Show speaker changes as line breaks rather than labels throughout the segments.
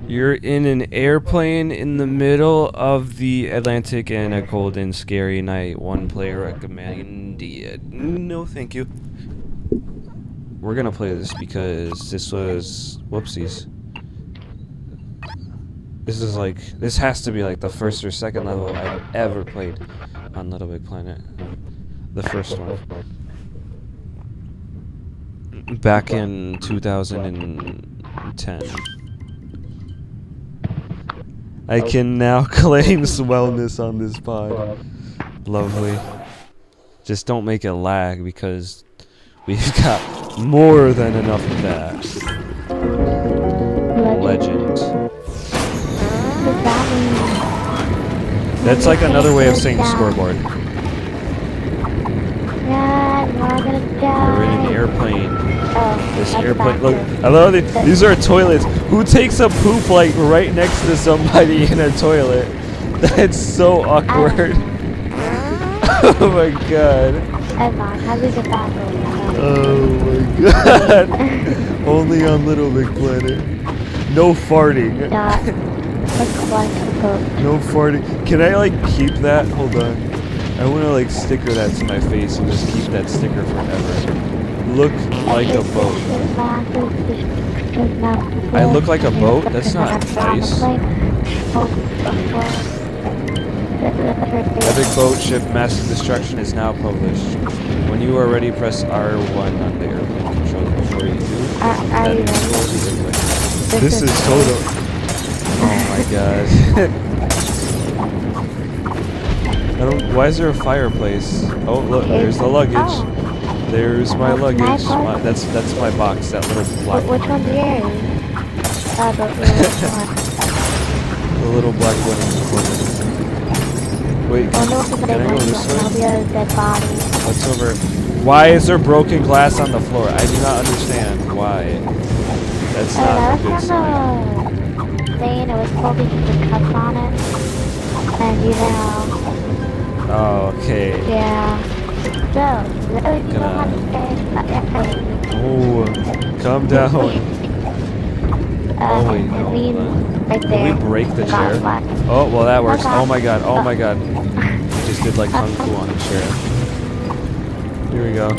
You're in an airplane in the middle of the Atlantic and a cold and scary night. One player recommended. No, thank you. We're gonna play this because this was whoopsies. This has to be like the first or second level I've ever played on Little Big Planet. The first one. Back in 2010. I can now claim wellness on this pod. Lovely. Just don't make it lag because we've got more than enough of that. Legend. That's like another way of saying scoreboard. We're in an airplane. This airplane. Look, hello. These are toilets. Who takes a poop like right next to somebody in a toilet? That's so awkward. Oh my god. Oh my god. Only on Little Big Planet. No farting. No farting. Can I like keep that? Hold on. I want to like sticker that to my face and just keep that sticker forever. Look like a boat. I look like a boat? That's not nice. Epic boat ship massive destruction is now published. When you are ready, press R1 on the airplane controls before you do. This is total. Oh my gosh. Why is there a fireplace? Oh look, there's the luggage. There's my luggage. That's my box. That little black one.
Which one's yours?
The little black one in the corner. Wait, can I go this way? What's over? Why is there broken glass on the floor? I do not understand why. That's not a good sign.
Saying it was probably just the cups on it, and you know.
Oh, okay.
Yeah. So,
oh, calm down. Oh wait, no.
Right
Did we break the chair? Oh, well that works. Oh my god, oh my god. We just did like Kung Fu on the chair. Here we go.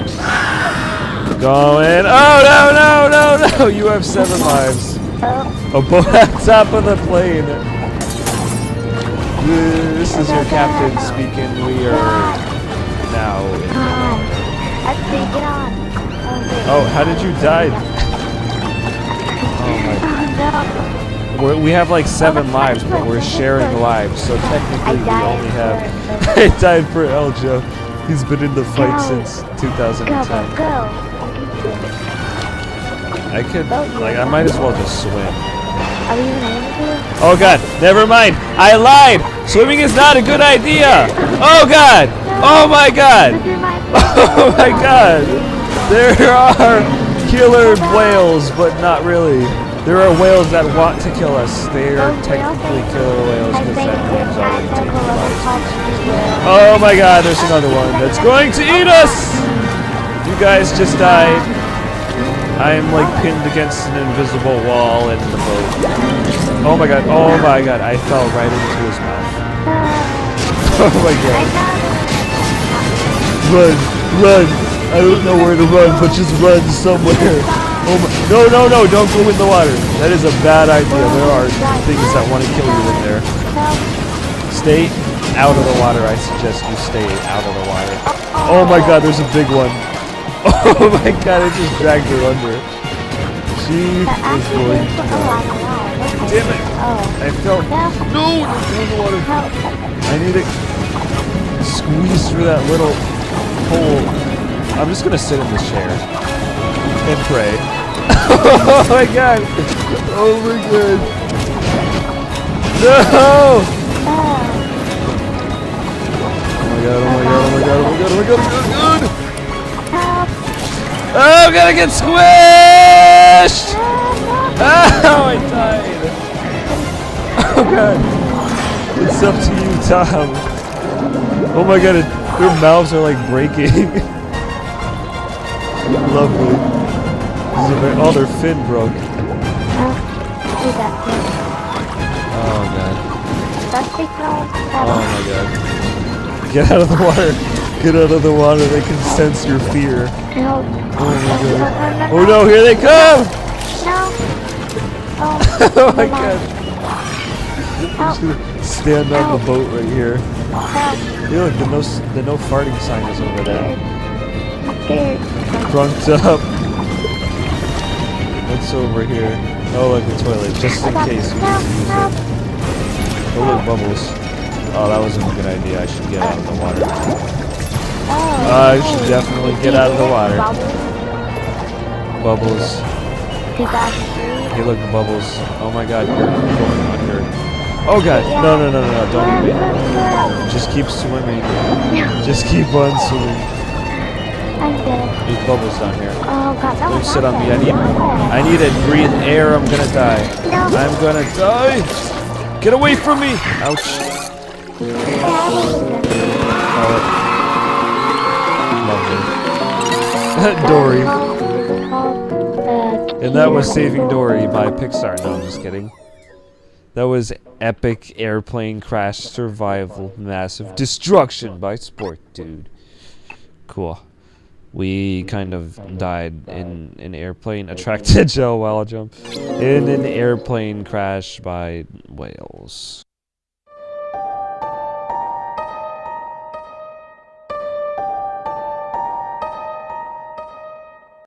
Going. Oh no! You have 7 lives. A boat on top of the plane. This is your captain speaking. We are now in the Oh, how did you die? Oh my. We have like 7 lives, but we're sharing lives, so technically we only have. I died for Eljo. He's been in the fight since 2010. I could, like, I might as well just swim. Oh god, never mind. I lied. Swimming is not a good idea. Oh god. Oh my god. Oh my god. There are killer whales, but not really. There are whales that want to kill us. They are technically killer whales because that name's already taken place. Oh my god, there's another one that's going to eat us! You guys just died. I am like pinned against an invisible wall in the boat. Oh my god, I fell right into his mouth. Oh my god. Run! I don't know where to run, but just run somewhere. Oh my, no, don't go in the water. That is a bad idea. There are things that want to kill you in there. Stay out of the water. I suggest you stay out of the water. Oh my god, there's a big one. Oh my god, it just dragged her under. She is going to die. Damn it! I fell. No! Don't go in the water. I need to squeeze through that little hole. I'm just gonna sit in this chair and pray. Oh my god! Oh my god! No! Oh my god! Oh, I'm gonna get squished! Oh, I died! Oh god! It's up to you, Tom. Oh my god, their mouths are like breaking. Lovely. Oh, their fin broke. Get out of the water. Get out of the water. They can sense your fear.
Help.
Oh my god. Oh no, here they come!
No. Oh,
Oh my god.
Help.
Stand on the boat right here.
Help.
Hey, look, the no farting sign is over there.
I'm scared.
Crunked up. What's over here? Oh, look, the toilet, just in case we need to use it. Oh, look, bubbles. Oh, that wasn't a good idea. I should get out of the water. I should definitely get out of the water. Bubbles. Hey, look, Bubbles. Oh my god, you're going under. Oh god, no, don't eat me. Just keep swimming. Just keep on swimming.
I'm dead.
There's bubbles down here.
Oh god, no,
Don't sit on me. I need to breathe air. I'm gonna die.
No.
I'm gonna die. Get away from me. Ouch. Lovely. Dory. And that was Saving Dory by Pixar. No, I'm just kidding. That was Epic Airplane Crash Survival Massive Destruction by Sport Dude. Cool. We kind of died in an airplane attracted to a whale jump in an airplane crash by whales.